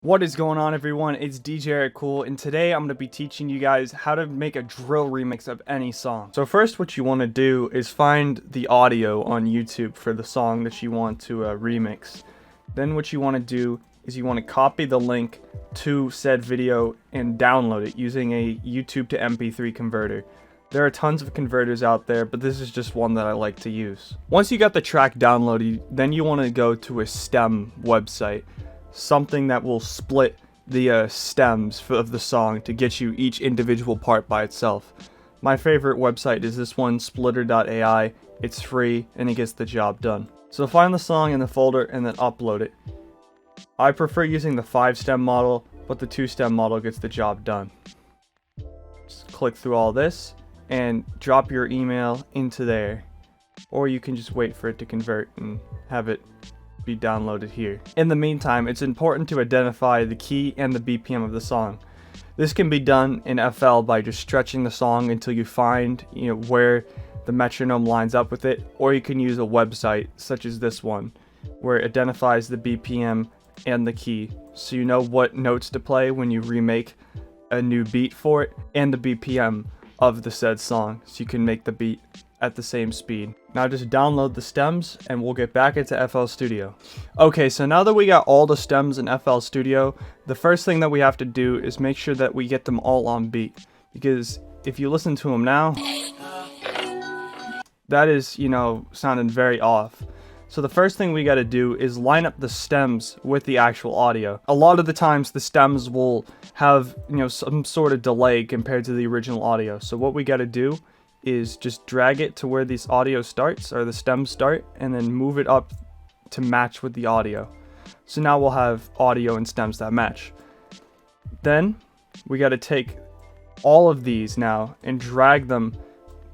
What is going on, everyone? It's DJ Eric Cool, and today I'm going to be teaching you guys how to make a drill remix of any song. So first, what you want to do is find the audio on YouTube for the song that you want to remix. Then what you want to do is you want to copy the link to said video and download it using a YouTube to MP3 converter. There are tons of converters out there, but this is just one that I like to use. Once you got the track downloaded, then you want to go to a stem website. Something that will split the stems of the song to get you each individual part by itself. My favorite website is this one, splitter.ai. It's free and it gets the job done. So find the song in the folder and then upload it. I prefer using the 5-stem model, but the 2-stem model gets the job done. Just click through all this and drop your email into there, or you can just wait for it to convert and have it be downloaded here. In the meantime, it's important to identify the key and the BPM of the song. This can be done in FL by just stretching the song until you find where the metronome lines up with it, or you can use a website such as this one where it identifies the BPM and the key, so you know what notes to play when you remake a new beat for it, and the BPM of the said song, so you can make the beat at the same speed. Now just download the stems and we'll get back into FL Studio. Okay, so now that we got all the stems in FL Studio, the first thing that we have to do is make sure that we get them all on beat, because if you listen to them now, that is, sounding very off. So the first thing we got to do is line up the stems with the actual audio. A lot of the times the stems will have, some sort of delay compared to the original audio. So what we got to do is just drag it to where this audio starts, or the stems start, and then move it up to match with the audio. So now we'll have audio and stems that match. Then we got to take all of these now and drag them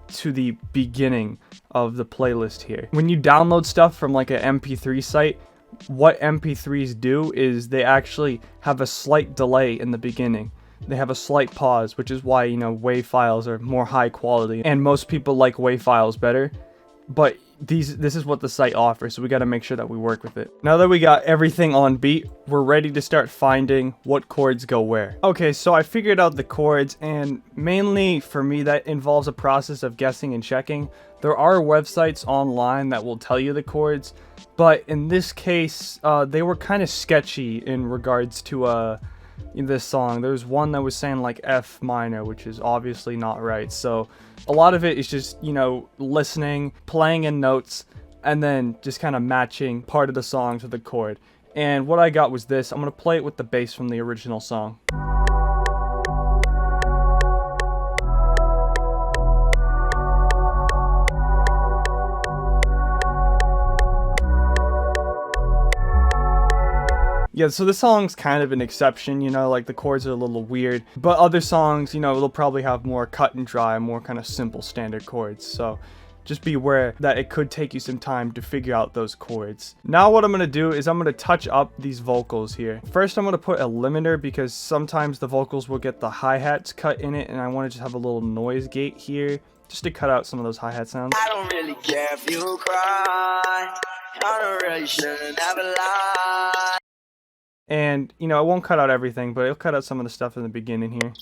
to the beginning of the playlist here. When you download stuff from like an MP3 site, what MP3s do is they actually have a slight delay in the beginning. They have a slight pause, which is why, WAV files are more high quality, and most people like WAV files better. But this is what the site offers, so we got to make sure that we work with it. Now that we got everything on beat, we're ready to start finding what chords go where. Okay, so I figured out the chords, and mainly for me that involves a process of guessing and checking. There are websites online that will tell you the chords, but in this case, they were kind of sketchy in regards to in this song. There's one that was saying like F minor, which is obviously not right. So a lot of it is just, listening, playing in notes, and then just kind of matching part of the song to the chord. And what I got was this. I'm going to play it with the bass from the original song. Yeah, so this song's kind of an exception, like the chords are a little weird, but other songs, they'll probably have more cut and dry, more kind of simple standard chords, so just be aware that it could take you some time to figure out those chords. Now what I'm going to do is I'm going to touch up these vocals here. First I'm going to put a limiter, because sometimes the vocals will get the hi-hats cut in it, and I want to just have a little noise gate here, just to cut out some of those hi-hat sounds. I don't really care if you cry, I don't really shouldn't have a lie. And, it won't cut out everything, but it'll cut out some of the stuff in the beginning here.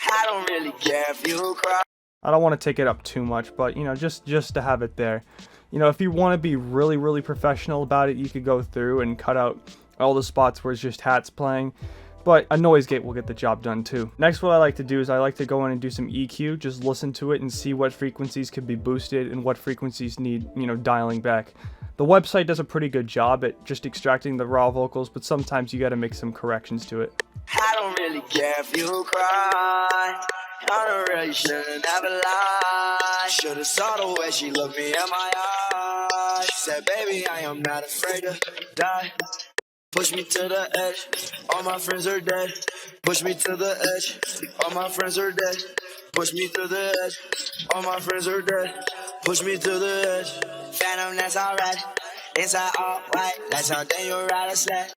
I don't really care if you cry. I don't want to take it up too much, but, just to have it there. If you want to be really, really professional about it, you could go through and cut out all the spots where it's just hats playing. But a noise gate will get the job done too. Next, what I like to do is I like to go in and do some EQ, just listen to it and see what frequencies could be boosted and what frequencies need, dialing back. The website does a pretty good job at just extracting the raw vocals, but sometimes you gotta make some corrections to it. I don't really care if you cry, I don't really shouldn't have a lie. Should've saw the way she looked me in my eyes. She said, baby, I am not afraid to die. Push me to the edge, all my friends are dead. Push me to the edge, all my friends are dead. Push me to the edge, all my friends are dead. Push me to the edge. Phantom, that's alright. Inside all white, that's something you ride a sled.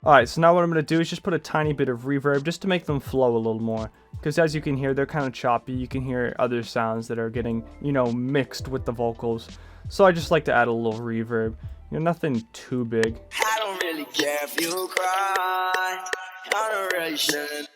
Alright, so now what I'm going to do is just put a tiny bit of reverb just to make them flow a little more. Because as you can hear, they're kind of choppy. You can hear other sounds that are getting, mixed with the vocals. so I just like to add a little reverb. You know, nothing too big. I don't really care if you cry. I don't really shouldn't.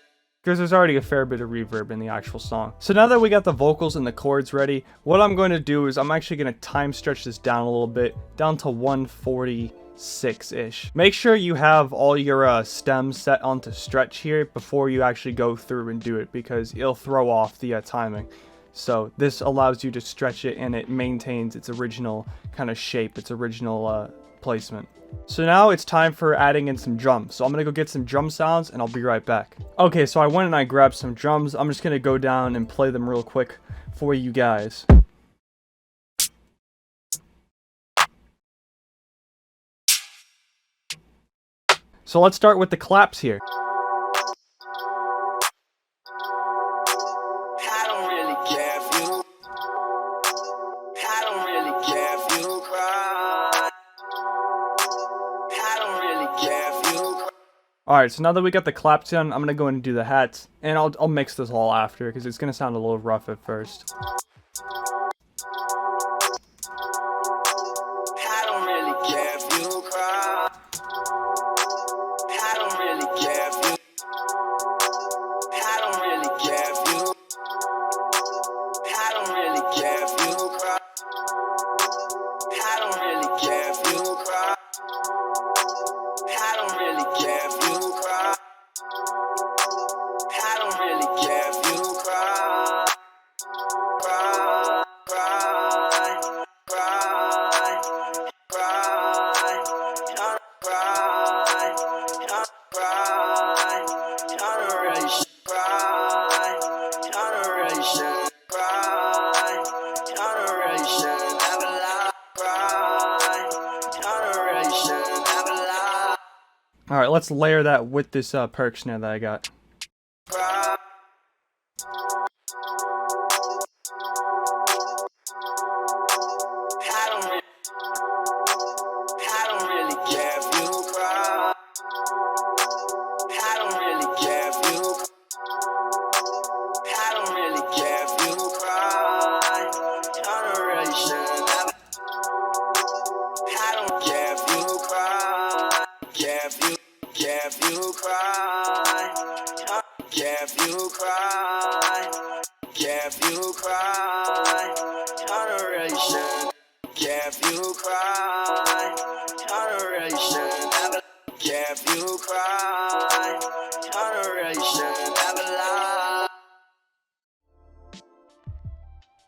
Because there's already a fair bit of reverb in the actual song. So now that we got the vocals and the chords ready, what I'm going to do is I'm actually going to time stretch this down a little bit, down to 146-ish. Make sure you have all your stems set onto stretch here before you actually go through and do it, because it'll throw off the timing. So this allows you to stretch it and it maintains its original kind of shape, its original placement. So now it's time for adding in some drums. So I'm gonna go get some drum sounds and I'll be right back. Okay, so I went and I grabbed some drums. I'm just gonna go down and play them real quick for you guys. So let's start with the claps here. I don't really care if you. I don't really care if you cry. I don't really care if you cry. Alright, so now that we got the claps done, I'm gonna go in and do the hats. And I'll mix this all after, because it's gonna sound a little rough at first. I don't really care if you cry. I don't really care if you. I don't really care if you. I don't really care if you cry. I don't really care if you cry. I don't really care if you cry. I don't really care if you cry. Cry, cry, cry, cry, cry, cry, generation, cry, generation, cry, generation, never lie, cry, generation, never lie, Alright, let's layer that with this perk snare that I got. cry. I don't really care if you cry. I don't really care if you. I don't really care if you cry. Generation. I don't care if you cry. Care if you. Care if you cry. Care if you cry. Care if you cry. Generation. Care if you cry. Generation. Never. Care if you cry. Generation. Never lie.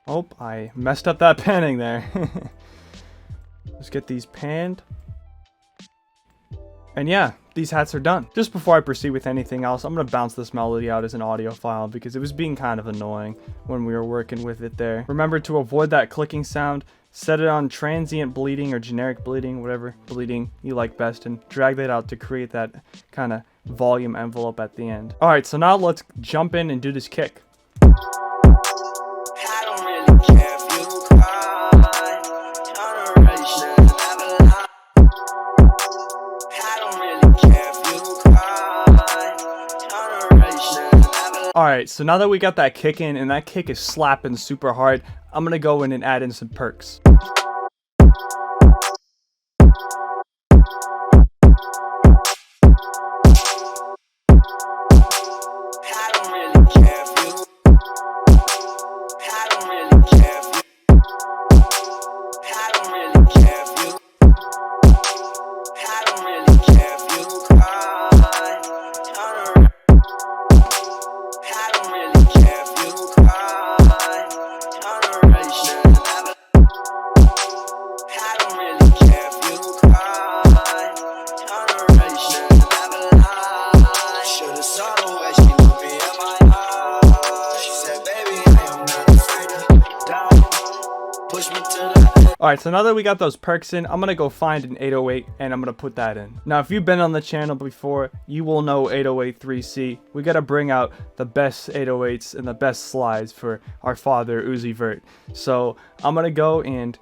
Oh, I messed up that panning there. Let's get these panned. And yeah, these hats are done. Just before I proceed with anything else, I'm going to bounce this melody out as an audio file because it was being kind of annoying when we were working with it there. Remember to avoid that clicking sound, set it on transient bleeding or generic bleeding, whatever bleeding you like best, and drag that out to create that kind of volume envelope at the end. Alright, so now let's jump in and do this kick. I don't really care if you cry. Generation. Never lie. I don't really care if you cry. Generation. Never lie. Alright, so now that we got that kick in and that kick is slapping super hard, I'm gonna go in and add in some perks. I don't really care if you. I don't really care if you. I don't really care if you. I don't really care if you cry. I don't really care if you cry. Generation. Never. I don't really care if you cry. Generation. Never lie. Should've saw the way she looked me in my eyes. She said, baby, I am not afraid to die. Push me to the edge. Alright, so now that we got those perks in, I'm gonna go find an 808 and I'm gonna put that in. Now, if you've been on the channel before, you will know 808 3C. We gotta bring out the best 808s and the best slides for our father, Uzi Vert. So I'm gonna go and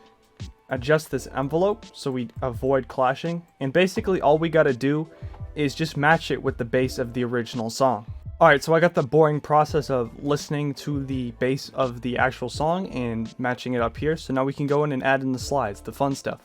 adjust this envelope so we avoid clashing. And basically all we gotta do is just match it with the bass of the original song. Alright, so I got the boring process of listening to the bass of the actual song and matching it up here. So now we can go in and add in the slides, the fun stuff.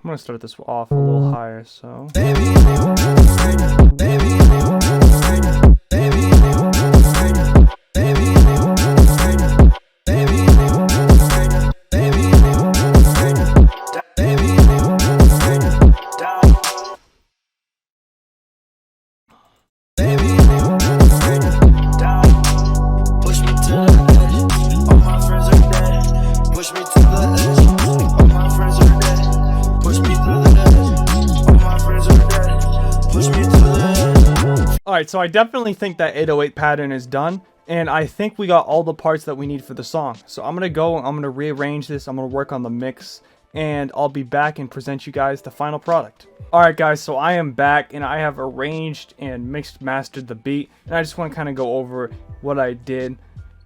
I'm gonna start this off a little higher, so. Alright, so I definitely think that 808 pattern is done, and I think we got all the parts that we need for the song. So I'm going to rearrange this, I'm going to work on the mix, and I'll be back and present you guys the final product. Alright guys, so I am back, and I have arranged and mastered the beat, and I just want to kind of go over what I did.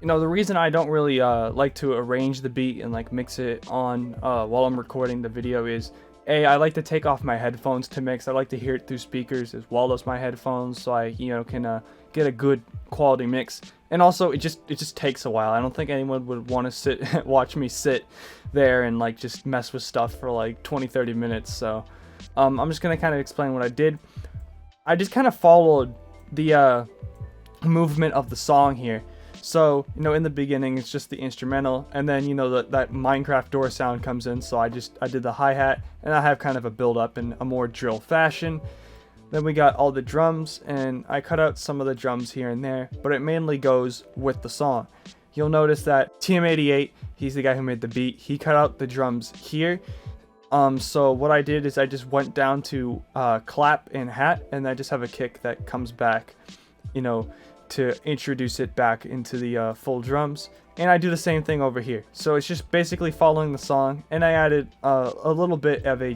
You know, the reason I don't really like to arrange the beat and like mix it on while I'm recording the video is, I like to take off my headphones to mix. I like to hear it through speakers as well as my headphones, so I, can get a good quality mix. And also, it just takes a while. I don't think anyone would want to watch me sit there and like just mess with stuff for like 20-30 minutes. So, I'm just gonna kind of explain what I did. I just kind of followed the movement of the song here. So, in the beginning, it's just the instrumental, and then, that Minecraft door sound comes in, so I did the hi-hat, and I have kind of a build-up in a more drill fashion. Then we got all the drums, and I cut out some of the drums here and there, but it mainly goes with the song. You'll notice that TM88, he's the guy who made the beat, he cut out the drums here. So what I did is I just went down to clap and hat, and I just have a kick that comes back, to introduce it back into the full drums, and I do the same thing over here. So it's just basically following the song, and I added a little bit of a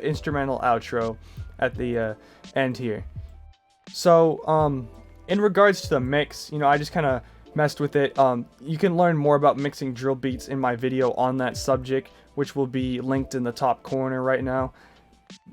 instrumental outro at the end here. So in regards to the mix, I just kind of messed with it. You can learn more about mixing drill beats in my video on that subject, which will be linked in the top corner right now.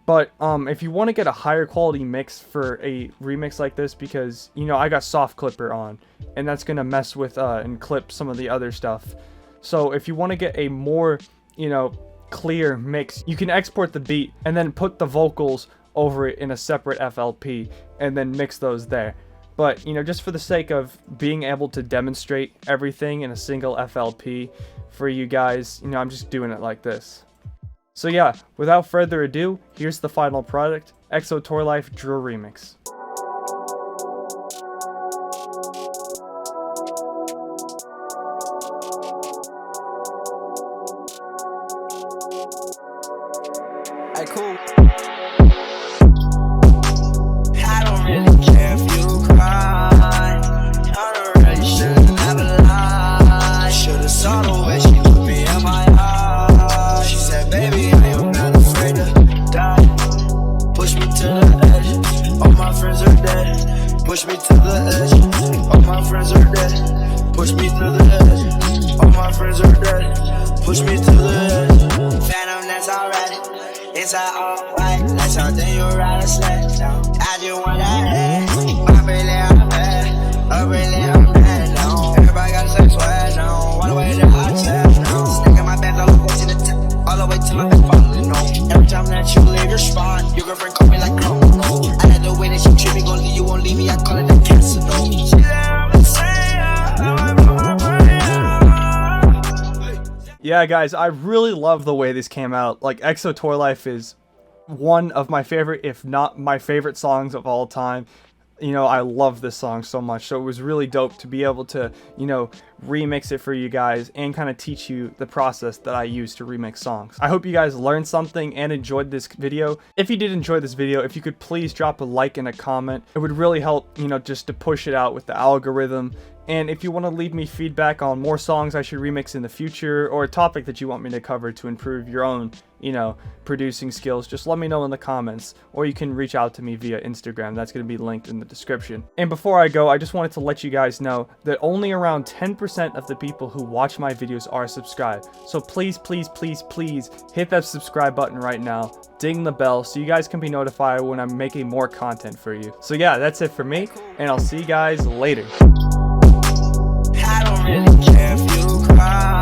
But if you want to get a higher quality mix for a remix like this, because I got Soft Clipper on, and that's gonna mess with and clip some of the other stuff. So if you want to get a more you know, clear mix. You can export the beat and then put the vocals over it in a separate FLP and then mix those there. But, you know, just for the sake of being able to demonstrate everything in a single FLP for you guys, you know, I'm just doing it like this. So yeah, without further ado, here's the final product, EXO Tour Llif3 Drill Remix. Hey, cool. I don't really care if you cry. I don't really shouldn't have a lie. Should've saw the way she looked me in my eyes. She said, baby, I am not afraid to die. Push me to the edge. All my friends are dead. Push me to the edge. All my friends are dead. Push me to the edge. All my friends are dead. Push me to the edge. Phantom, that's alright. Inside all white, like something you ride a sled. I just want that head. I'm really bad now. Everybody got the same swag now. All the way to hot chest now. Sticking my back all the way to the top, all the way to my back falling on. Every time that you leave your spot, your girlfriend call me like no. I like the way that she treat me, gon' leave you, won't leave me. I call it a cancer, no. She said I'm Yeah, guys, I really love the way this came out. Like, EXO Tour Llif3 is one of my favorite, if not my favorite songs of all time. You know, I love this song so much, so it was really dope to be able to, you know, remix it for you guys and kind of teach you the process that I use to remix songs. I hope you guys learned something and enjoyed this video. If you did enjoy this video, if you could please drop a like and a comment, it would really help, you know, just to push it out with the algorithm. And if you want to leave me feedback on more songs I should remix in the future, or a topic that you want me to cover to improve your own, you know, producing skills, just let me know in the comments, or you can reach out to me via Instagram. That's going to be linked in the description. And before I go, I just wanted to let you guys know that only around 10% of the people who watch my videos are subscribed. So please, please, please, please hit that subscribe button right now. Ding the bell so you guys can be notified when I'm making more content for you. So yeah, that's it for me, and I'll see you guys later. I don't really care if you cry.